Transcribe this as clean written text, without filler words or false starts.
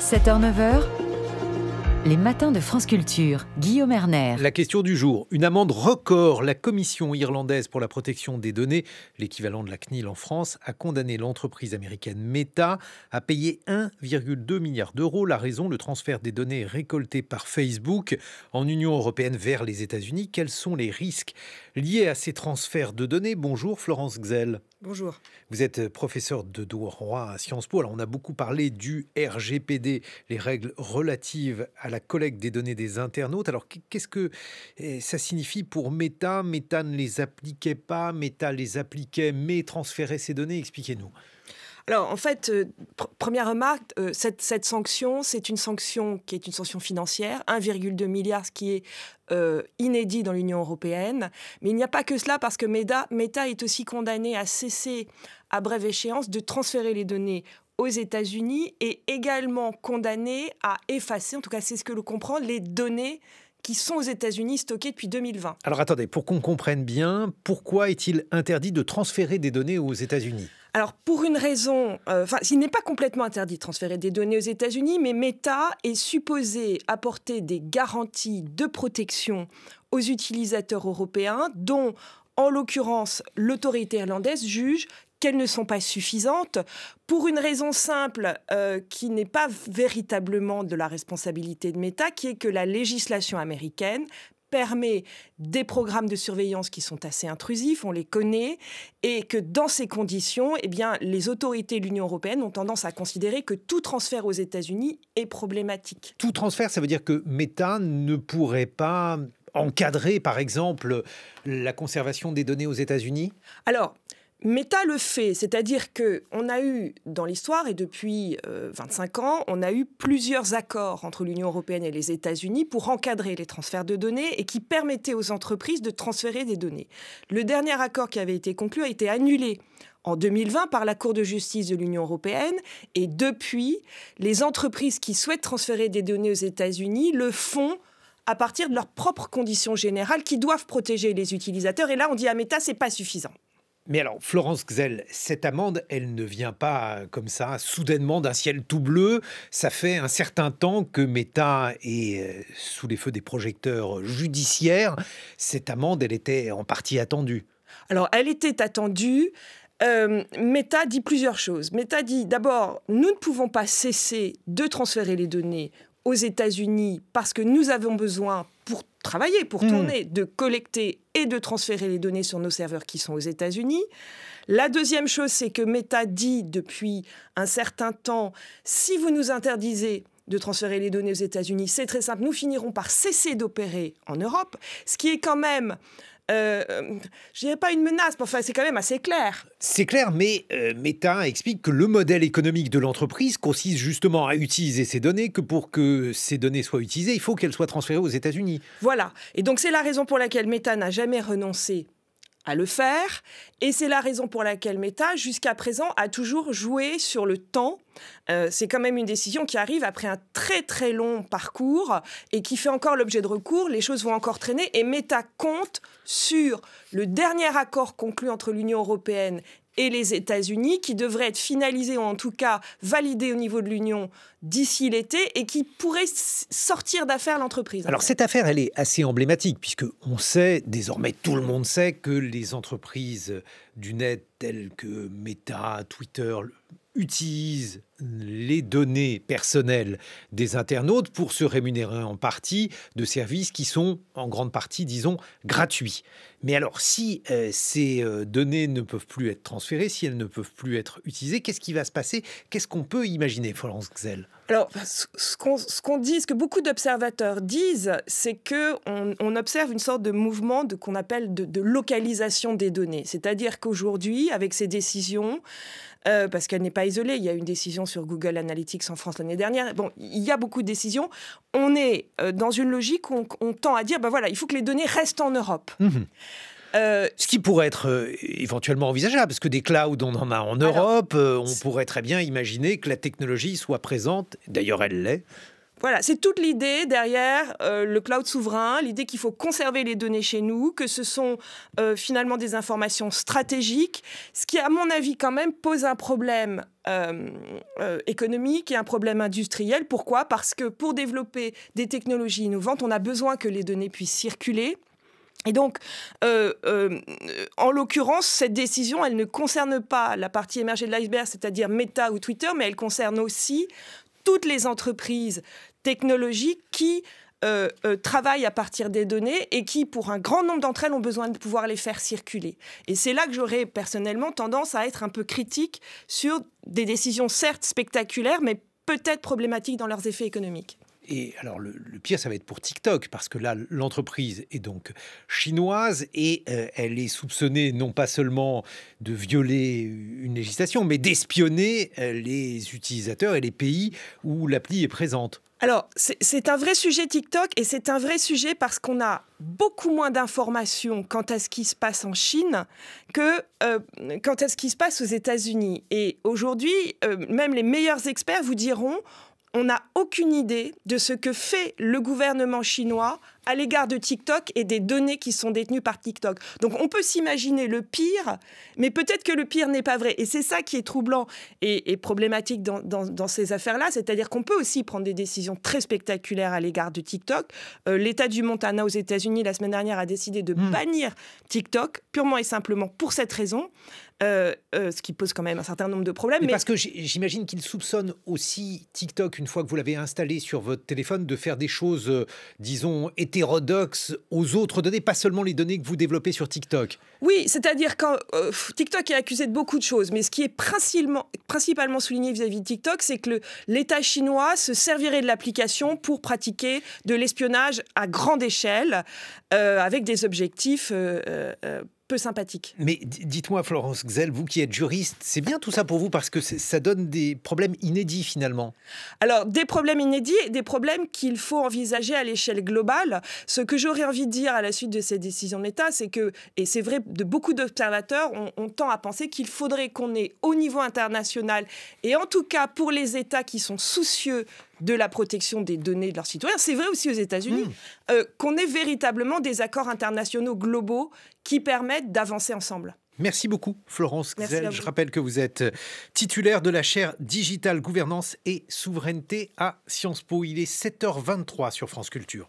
7h-9h, les matins de France Culture. Guillaume Erner. La question du jour, une amende record. La Commission irlandaise pour la protection des données, l'équivalent de la CNIL en France, a condamné l'entreprise américaine Meta à payer 1,2 milliard d'euros. La raison, le transfert des données récoltées par Facebook en Union européenne vers les États-Unis. Quels sont les risques liés à ces transferts de données? Bonjour Florence Gzell. Bonjour. Vous êtes professeur de droit à Sciences Po. Alors, on a beaucoup parlé du RGPD, les règles relatives à la collecte des données des internautes. Alors, qu'est-ce que ça signifie pour Meta? Meta ne les appliquait pas, Meta les appliquait, mais transférait ces données. Expliquez-nous. Alors, en fait, première remarque, cette sanction, c'est une sanction qui est une sanction financière, 1,2 milliard, ce qui est inédit dans l'Union européenne. Mais il n'y a pas que cela, parce que Meta est aussi condamné à cesser, à brève échéance, de transférer les données aux États-Unis et également condamné à effacer, en tout cas c'est ce que l'on comprend, les données qui sont aux États-Unis stockées depuis 2020. Alors attendez, pour qu'on comprenne bien, pourquoi est-il interdit de transférer des données aux États-Unis ? Alors, pour une raison, il n'est pas complètement interdit de transférer des données aux États-Unis, mais Meta est supposé apporter des garanties de protection aux utilisateurs européens, dont, en l'occurrence, l'autorité irlandaise juge qu'elles ne sont pas suffisantes, pour une raison simple qui n'est pas véritablement de la responsabilité de Meta, qui est que la législation américaine permet des programmes de surveillance qui sont assez intrusifs, on les connaît, et que dans ces conditions, les autorités de l'Union européenne ont tendance à considérer que tout transfert aux États-Unis est problématique. Tout transfert, ça veut dire que Meta ne pourrait pas encadrer, par exemple, la conservation des données aux États-Unis ? Alors, Meta le fait, c'est-à-dire qu'on a eu dans l'histoire, et depuis 25 ans, on a eu plusieurs accords entre l'Union européenne et les États-Unis pour encadrer les transferts de données et qui permettaient aux entreprises de transférer des données. Le dernier accord qui avait été conclu a été annulé en 2020 par la Cour de justice de l'Union européenne, et depuis, les entreprises qui souhaitent transférer des données aux États-Unis le font à partir de leurs propres conditions générales qui doivent protéger les utilisateurs. Et là, on dit à Meta, c'est pas suffisant. Mais alors, Florence Gzell, cette amende, elle ne vient pas comme ça, soudainement, d'un ciel tout bleu. Ça fait un certain temps que Meta est sous les feux des projecteurs judiciaires. Cette amende, elle était en partie attendue. Alors, elle était attendue. Meta dit plusieurs choses. Meta dit d'abord, nous ne pouvons pas cesser de transférer les données aux États-Unis parce que nous avons besoin pour travailler, pour tourner, de collecter et de transférer les données sur nos serveurs qui sont aux États-Unis. La deuxième chose, c'est que Meta dit depuis un certain temps, si vous nous interdisez de transférer les données aux États-Unis, c'est très simple, nous finirons par cesser d'opérer en Europe, ce qui est quand même... je dirais pas une menace, mais enfin, c'est quand même assez clair. C'est clair, mais Meta explique que le modèle économique de l'entreprise consiste justement à utiliser ces données, que pour que ces données soient utilisées, il faut qu'elles soient transférées aux États-Unis. Voilà. Et donc, c'est la raison pour laquelle Meta n'a jamais renoncé à le faire. Et c'est la raison pour laquelle Meta, jusqu'à présent, a toujours joué sur le temps. C'est quand même une décision qui arrive après un très très long parcours et qui fait encore l'objet de recours. Les choses vont encore traîner et Meta compte sur le dernier accord conclu entre l'Union européenne et les États-Unis qui devrait être finalisé ou en tout cas validé au niveau de l'Union d'ici l'été et qui pourrait sortir d'affaire l'entreprise. Alors cette affaire, elle est assez emblématique puisque on sait, désormais tout le monde sait que les entreprises du net telles que Meta, Twitter utilisent les données personnelles des internautes pour se rémunérer en partie de services qui sont en grande partie, disons, gratuits. Mais alors, si ces données ne peuvent plus être transférées, si elles ne peuvent plus être utilisées, qu'est-ce qui va se passer? Qu'est-ce qu'on peut imaginer, Florence Gzell? Alors, ce qu'on dit, ce que beaucoup d'observateurs disent, c'est qu'on observe une sorte de mouvement qu'on appelle de localisation des données. C'est-à-dire qu'aujourd'hui, avec ces décisions, parce qu'elle n'est pas isolée, il y a une décision sur Google Analytics en France l'année dernière. Bon, il y a beaucoup de décisions. On est dans une logique où on tend à dire, il faut que les données restent en Europe. Ce qui pourrait être éventuellement envisageable, parce que des clouds, on en a en Europe, on pourrait très bien imaginer que la technologie soit présente, d'ailleurs elle l'est, Voilà, c'est toute l'idée derrière le cloud souverain, l'idée qu'il faut conserver les données chez nous, que ce sont finalement des informations stratégiques, ce qui, à mon avis, quand même, pose un problème économique et un problème industriel. Pourquoi ? Parce que pour développer des technologies innovantes, on a besoin que les données puissent circuler. Et donc, en l'occurrence, cette décision, elle ne concerne pas la partie émergée de l'iceberg, c'est-à-dire Meta ou Twitter, mais elle concerne aussi toutes les entreprises technologiques qui travaillent à partir des données et qui, pour un grand nombre d'entre elles, ont besoin de pouvoir les faire circuler. Et c'est là que j'aurais personnellement tendance à être un peu critique sur des décisions certes spectaculaires, mais peut-être problématiques dans leurs effets économiques. Et alors, le pire, ça va être pour TikTok, parce que là, l'entreprise est donc chinoise et elle est soupçonnée non pas seulement de violer une législation, mais d'espionner les utilisateurs et les pays où l'appli est présente. Alors, c'est un vrai sujet TikTok et c'est un vrai sujet parce qu'on a beaucoup moins d'informations quant à ce qui se passe en Chine que quant à ce qui se passe aux États-Unis. Et aujourd'hui, même les meilleurs experts vous diront on n'a aucune idée de ce que fait le gouvernement chinois à l'égard de TikTok et des données qui sont détenues par TikTok. Donc on peut s'imaginer le pire, mais peut-être que le pire n'est pas vrai. Et c'est ça qui est troublant et problématique dans ces affaires-là, c'est-à-dire qu'on peut aussi prendre des décisions très spectaculaires à l'égard de TikTok. L'État du Montana aux États-Unis, la semaine dernière, a décidé de bannir TikTok, purement et simplement pour cette raison. Ce qui pose quand même un certain nombre de problèmes. Mais parce que j'imagine qu'ils soupçonnent aussi TikTok, une fois que vous l'avez installé sur votre téléphone, de faire des choses, disons, hétérodoxes aux autres données, pas seulement les données que vous développez sur TikTok. Oui, c'est-à-dire que TikTok est accusé de beaucoup de choses, mais ce qui est principalement souligné vis-à-vis de TikTok, c'est que l'État chinois se servirait de l'application pour pratiquer de l'espionnage à grande échelle, avec des objectifs peu sympathique. Mais dites-moi, Florence Gzell, vous qui êtes juriste, c'est bien tout ça pour vous parce que ça donne des problèmes inédits finalement. Alors, des problèmes inédits et des problèmes qu'il faut envisager à l'échelle globale. Ce que j'aurais envie de dire à la suite de ces décisions de l'État, c'est que, et c'est vrai de beaucoup d'observateurs, on tend à penser qu'il faudrait qu'on ait au niveau international, et en tout cas pour les États qui sont soucieux de la protection des données de leurs citoyens, c'est vrai aussi aux États-Unis, qu'on ait véritablement des accords internationaux globaux qui permettent d'avancer ensemble. Merci beaucoup, Florence Gzell. Je rappelle que vous êtes titulaire de la chaire Digital Gouvernance et Souveraineté à Sciences Po. Il est 7h23 sur France Culture.